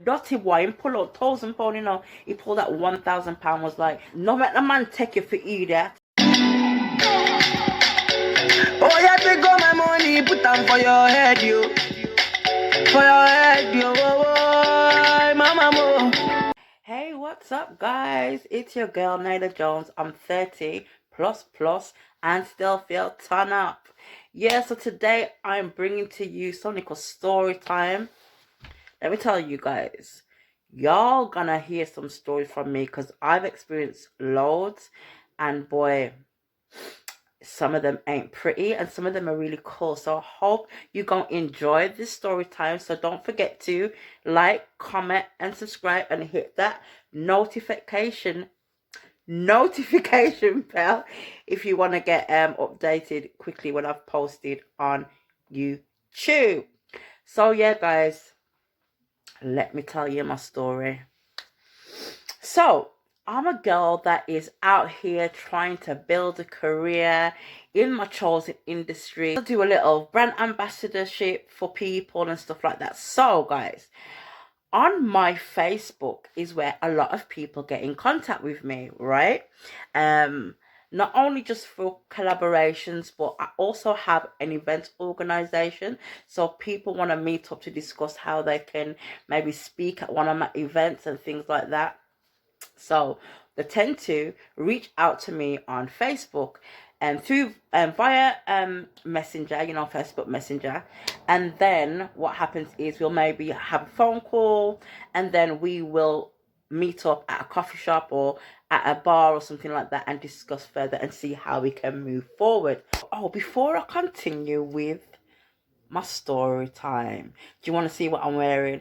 Dirty boy, he pull out £1,000, you know. He pulled out £1,000, was like, no make the man take you for idiot. Oh, yeah, take all my money, put them for your head, you. For your head, you. Oh, mama, mo. Hey, what's up, guys? It's your girl, Nyla Jones. I'm 30 plus and still feel turn up. Yeah, so today I'm bringing to you something called story time. Let me tell you guys, y'all gonna hear some stories from me because I've experienced loads, and boy, some of them ain't pretty and some of them are really cool. So I hope you gonna enjoy this story time. So don't forget to like, comment and subscribe and hit that notification bell if you want to get updated quickly when I've posted on YouTube. So yeah, guys, let me tell you my story. So I'm a girl that is out here trying to build a career in my chosen industry. I do a little brand ambassadorship for people and stuff like that. So guys, on my Facebook is where a lot of people get in contact with me, right? Not only just for collaborations, but I also have an event organization. So people want to meet up to discuss how they can maybe speak at one of my events and things like that. So they tend to reach out to me on Facebook and through via Messenger, you know, Facebook Messenger. And then what happens is we'll maybe have a phone call, and then we will meet up at a coffee shop or at a bar or something like that and discuss further and see how we can move forward. Oh, before I continue with my story time, do you want to see what I'm wearing?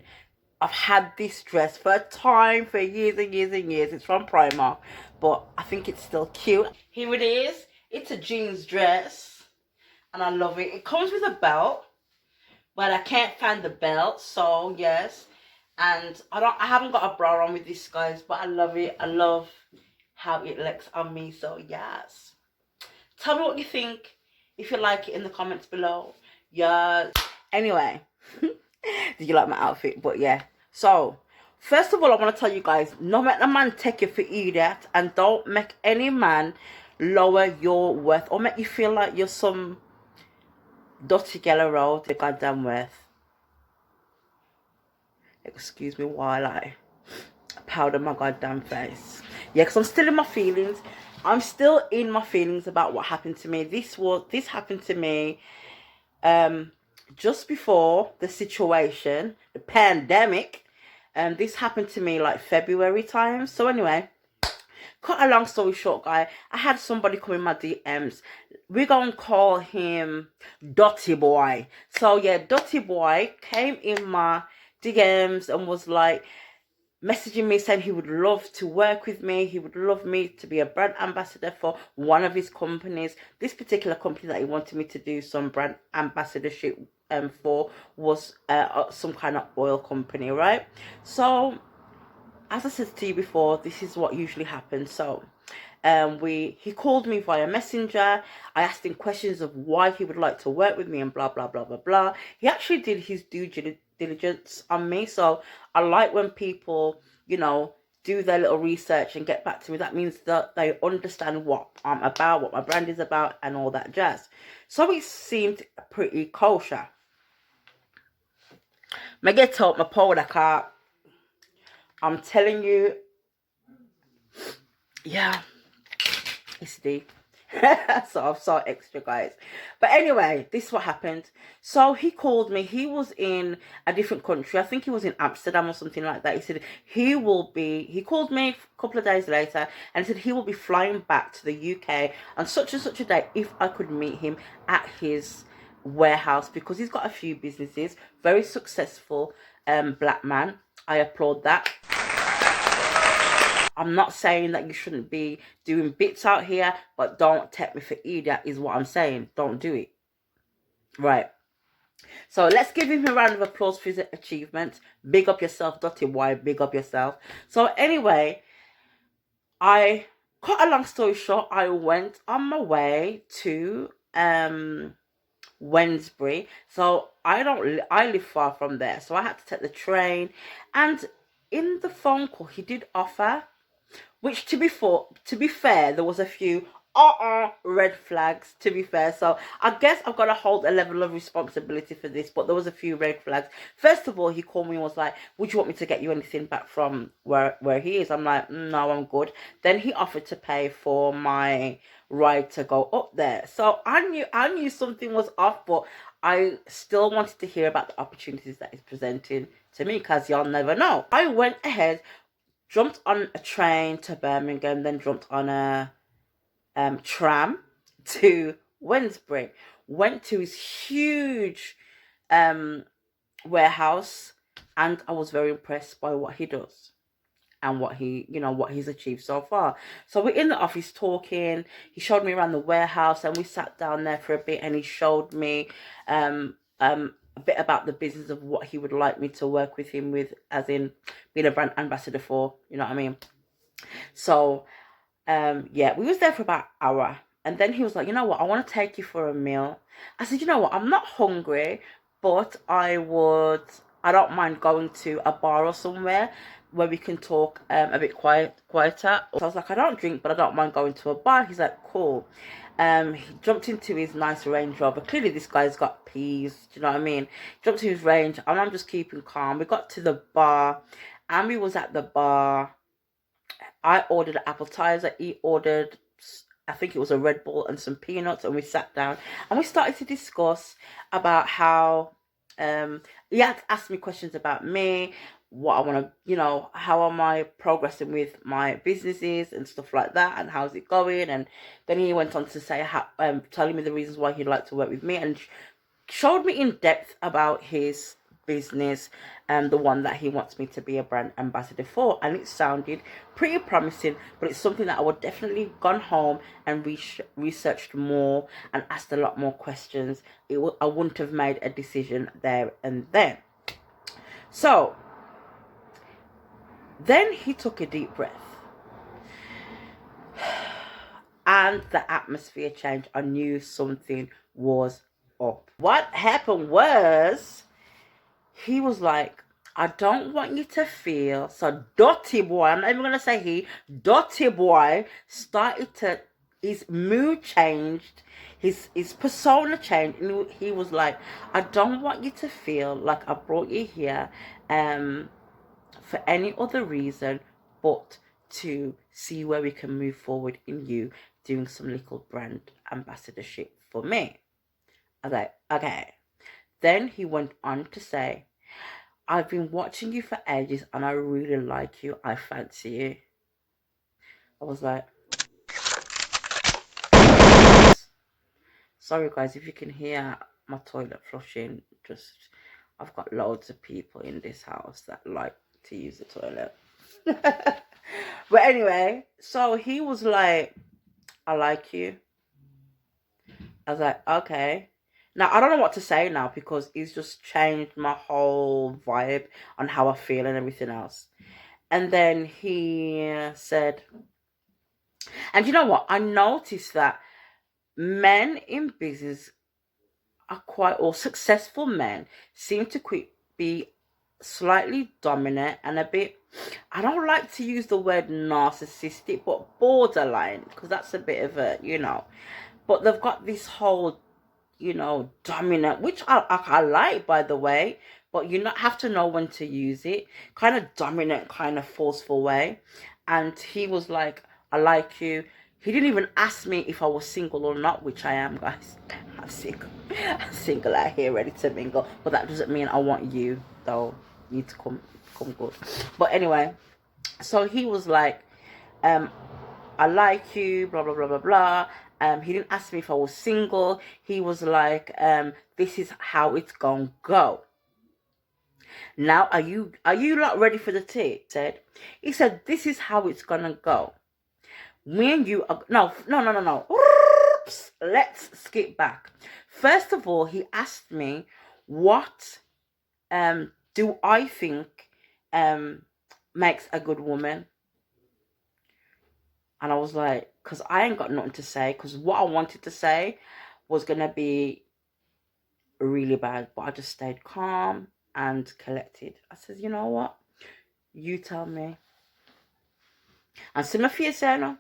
I've had this dress for a time, for years and years and years. It's from Primark, but I think it's still cute. Here it is. It's a jeans dress, and I love it. It comes with a belt, but I can't find the belt, so yes. And I haven't got a bra on with this, guys, but I love it. I love how it looks on me, so yes. Tell me what you think, if you like it, in the comments below. Yes. Anyway, did you like my outfit? But yeah. So, first of all, I want to tell you guys, no make the man take you for idiot, and don't make any man lower your worth or make you feel like you're some dirty yellow road. The goddamn worth. Excuse me while I powder my goddamn face. Yeah, because I'm still in my feelings. I'm still in my feelings about what happened to me. This happened to me just before the situation, the pandemic. This happened to me like February time. So anyway, cut a long story short, guy, I had somebody come in my DMs. We're gonna call him Dirty Boy. So yeah, Dirty Boy came in my DMs and was like messaging me saying he would love to work with me. He would love me to be a brand ambassador for one of his companies. This particular company that he wanted me to do some brand ambassadorship for was some kind of oil company, right? So as I said to you before, this is what usually happens. So he called me via Messenger. I asked him questions of why he would like to work with me and blah blah blah blah blah. He actually did his due diligence on me. So I like when people, you know, do their little research and get back to me. That means that they understand what I'm about, what my brand is about, and all that jazz. So it seemed pretty kosher. I get up my powder car. I'm telling you, yeah, it's deep. So I'm so extra, guys. But anyway, this is what happened. So he called me. He was in a different country. I think he was in Amsterdam or something like that. He said he called me a couple of days later and said he will be flying back to the UK on such and such a day if I could meet him at his warehouse, because he's got a few businesses. Very successful black man. I applaud that. I'm not saying that you shouldn't be doing bits out here, but don't take me for idiot is what I'm saying. Don't do it. Right. So let's give him a round of applause for his achievements. Big up yourself, Dirty Boy. Big up yourself. So anyway, I cut a long story short, I went on my way to Wednesbury. So I live far from there. So I had to take the train. And in the phone call, he did offer, which to be fair, there was a few red flags, to be fair. So I guess I've got to hold a level of responsibility for this, but there was a few red flags. First of all, he called me and was like, would you want me to get you anything back from where he is? I'm like, no, I'm good. Then he offered to pay for my ride to go up there. So I knew something was off, but I still wanted to hear about the opportunities that he's presenting to me, because y'all never know. I went ahead, jumped on a train to Birmingham, then jumped on a tram to Wednesbury. Went to his huge warehouse, and I was very impressed by what he does and what he's achieved so far. So we're in the office talking. He showed me around the warehouse, and we sat down there for a bit, and he showed me a bit about the business of what he would like me to work with him with, as in being a brand ambassador for, you know what I mean? So yeah, we was there for about an hour, and then he was like, you know what, I want to take you for a meal. I said, you know what, I'm not hungry, but I don't mind going to a bar or somewhere where we can talk a bit quieter. So I was like, I don't drink, but I don't mind going to a bar. He's like, cool. He jumped into his nice Range Rover. Clearly this guy's got peas, do you know what I mean? Jumped to his Range, and I'm just keeping calm. We got to the bar, and we was at the bar. I ordered an appetizer. He ordered, I think it was a Red Bull and some peanuts, and we sat down and we started to discuss about how he had asked me questions about me, what I want to, how am I progressing with my businesses and stuff like that, and how's it going. And then he went on to say, telling me the reasons why he'd like to work with me, and showed me in depth about his business, the one that he wants me to be a brand ambassador for. And it sounded pretty promising, but it's something that I would definitely gone home and researched more and asked a lot more questions. I wouldn't have made a decision there and then. So then he took a deep breath, and the atmosphere changed. I knew something was up. What happened was, he was like, I don't want you to feel, so Dotty Boy, I'm not even going to say he, Dotty Boy started to, his mood changed, his persona changed, and he was like, I don't want you to feel like I brought you here for any other reason but to see where we can move forward in you doing some little brand ambassadorship for me. I was like, okay. Then he went on to say, I've been watching you for ages and I really like you. I fancy you. I was like, sorry guys if you can hear my toilet flushing. Just, I've got loads of people in this house that like to use the toilet. But anyway, so he was like, I like you. I was like, okay. Now, I don't know what to say now, because he's just changed my whole vibe on how I feel and everything else. And then he said, and you know what? I noticed that men in business are or successful men seem to be slightly dominant and a bit, I don't like to use the word narcissistic, but borderline, because that's a bit of a, but they've got this whole, dominant, which I like, by the way, but you not have to know when to use it, kind of dominant, kind of forceful way. And he was like, I like you. He didn't even ask me if I was single or not, which I am, guys. I'm single out here, ready to mingle, but that doesn't mean I want you, though. You need to come good. But anyway, so he was like, I like you, blah blah blah blah blah. He didn't ask me if I was single. He was like, this is how it's gonna go. Now, are you not ready for the tea? He said, this is how it's gonna go. Me and you are, no. Oops, let's skip back. First of all, he asked me, what do I think makes a good woman? And I was like, because I ain't got nothing to say, because what I wanted to say was going to be really bad, but I just stayed calm and collected. I said, you know what? You tell me. And Simafia said,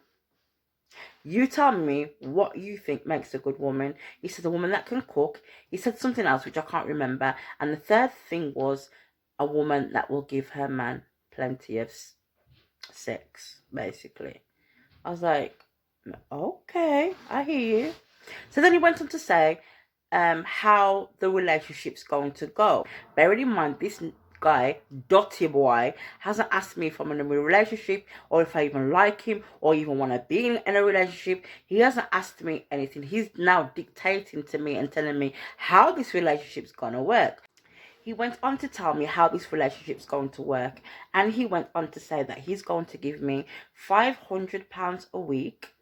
you tell me what you think makes a good woman. He said a woman that can cook. He said something else which I can't remember. And the third thing was a woman that will give her man plenty of sex, basically. I was like, okay, I hear you. So then he went on to say how the relationship's going to go. Bearing in mind, this guy, Dotty Boy, hasn't asked me if I'm in a relationship or if I even like him or even want to be in a relationship. He hasn't asked me anything. He's now dictating to me and telling me how this relationship's going to work. He went on to tell me how this relationship's going to work, and he went on to say that he's going to give me £500 a week,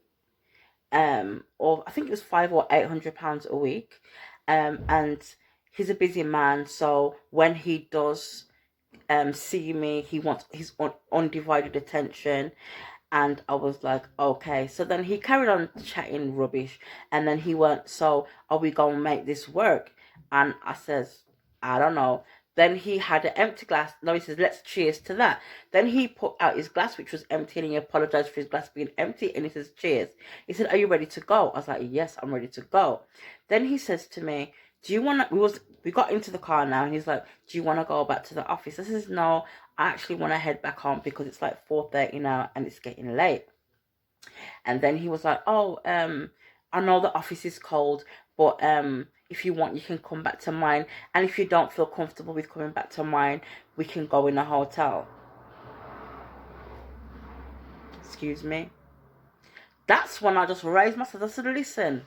or I think it was £500 or £800 a week, and he's a busy man, so when he does see me, he wants his undivided attention. And I was like, okay. So then he carried on chatting rubbish, and then he went, so are we gonna make this work? And I says, I don't know. Then he had an empty glass. No, he says, let's cheers to that. Then he put out his glass, which was empty, and he apologized for his glass being empty, and he says, cheers. He said, are you ready to go? I was like, yes, I'm ready to go. Then he says to me, do you want to, we got into the car now, and he's like, do you want to go back to the office? I says, no, I actually want to head back home because it's like 4:30 now and it's getting late. And then he was like, oh, I know the office is cold, but if you want, you can come back to mine. And if you don't feel comfortable with coming back to mine, we can go in a hotel. Excuse me. That's when I just raised myself. I said, listen,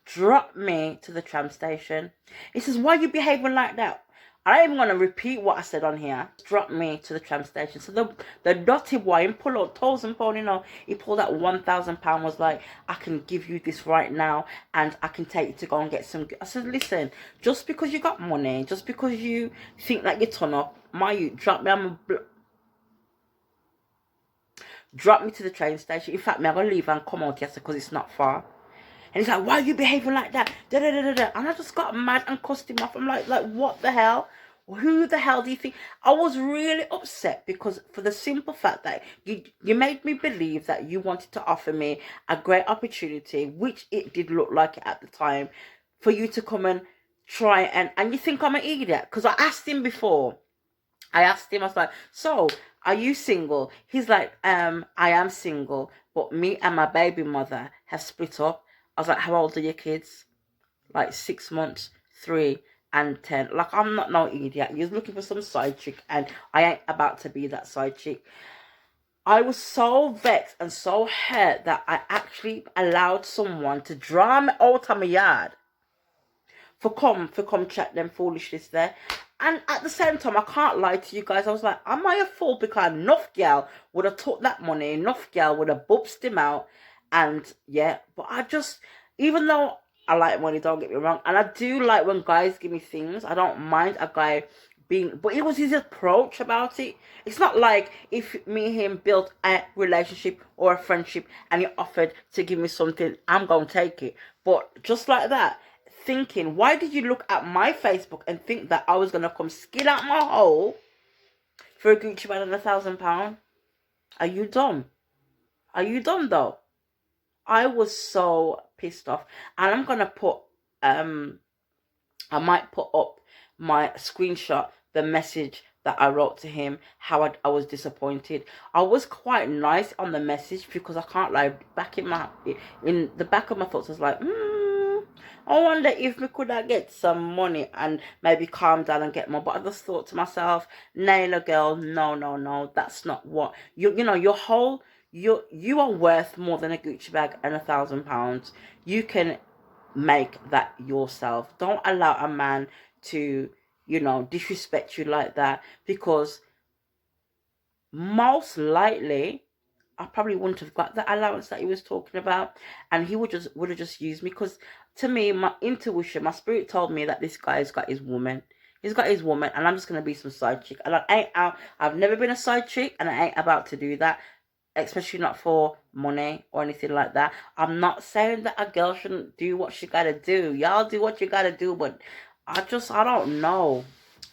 drop me to the tram station. He says, why are you behaving like that? I ain't even going to repeat what I said on here. Drop me to the tram station. So the Dotty Boy, he pulled out £1,000, you know, he pulled out £1,000, was like, I can give you this right now and I can take you to go and get some. I said, listen, just because you got money, just because you think that you turn up, you drop me, drop me to the train station. In fact, I'm going to leave and come out yesterday because it's not far. And he's like, why are you behaving like that? Da, da, da, da, da. And I just got mad and cussed him off. I'm like, what the hell? Who the hell do you think? I was really upset because for the simple fact that you made me believe that you wanted to offer me a great opportunity, which it did look like at the time, for you to come and try and you think I'm an idiot. Because I asked him before. I was like, so are you single? He's like, I am single, but me and my baby mother have split up. I was like, how old are your kids? Like 6 months, 3 and 10. Like, I'm not no idiot. You're looking for some side chick, and I ain't about to be that side chick. I was so vexed and so hurt that I actually allowed someone to draw me out of my yard for come chat them foolishness there. And at the same time, I can't lie to you guys. I was like, am I a fool? Because enough girl would have took that money. Enough girl would have booped him out. And yeah, but I just, even though I like money, don't get me wrong, and I do like when guys give me things, I don't mind a guy being, but it was his approach about it. It's not like if me and him built a relationship or a friendship and he offered to give me something, I'm going to take it. But just like that, thinking, why did you look at my Facebook and think that I was going to come skin out my hole for a Gucci bag and £1,000? Are you dumb? Are you dumb though? I was so pissed off, and I'm gonna put I might put up my screenshot, the message that I wrote to him, how I was disappointed. I was quite nice on the message because I can't lie, in the back of my thoughts I was like, I wonder if we could get some money and maybe calm down and get more. But I just thought to myself, Naylor girl, no, that's not what you know, your whole. You are worth more than a Gucci bag and £1,000. You can make that yourself. Don't allow a man to, you know, disrespect you like that, because most likely I probably wouldn't have got the allowance that he was talking about, and he would have just used me. Because to me, my intuition, my spirit told me that this guy's got his woman. He's got his woman, and I'm just gonna be some side chick. And I've never been a side chick, and I ain't about to do that. Especially not for money or anything like that. I'm not saying that a girl shouldn't do what she gotta do. Y'all do what you gotta do, but I don't know.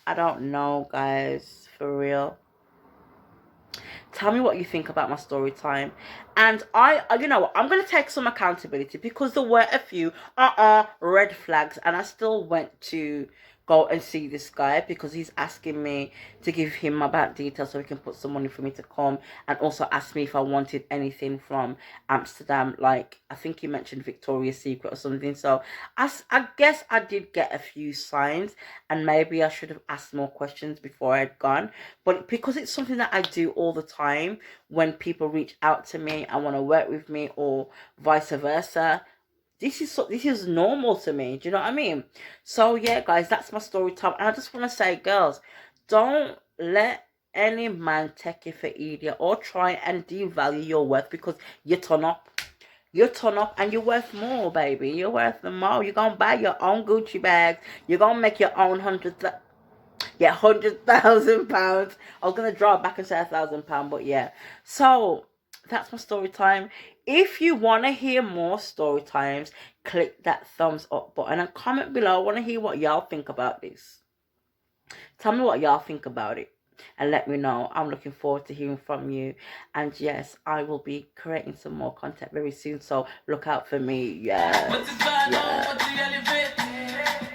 I don't know, guys, for real. Tell me what you think about my story time. And you know what, I'm going to take some accountability because there were a few red flags, and I still went to go and see this guy because he's asking me to give him my bank details so he can put some money for me to come, and also asked me if I wanted anything from Amsterdam, like I think he mentioned Victoria's Secret or something. So I guess I did get a few signs, and maybe I should have asked more questions before I'd gone. But because it's something that I do all the time, when people reach out to me and want to work with me, or vice versa, this is normal to me. Do you know what I mean? So yeah, guys, that's my story time. And I just want to say, girls, don't let any man take you for idiot or try and devalue your worth, because you turn up. You turn up and you're worth more, baby. You're worth more. You're going to buy your own Gucci bags. You're going to make your own £100,000. I was going to draw it back and say £1,000, but yeah. So that's my story time. If you want to hear more story times, click that thumbs up button and comment below. I want to hear what y'all think about this. Tell me what y'all think about it and let me know. I'm looking forward to hearing from you. And yes, I will be creating some more content very soon, so look out for me. Yes.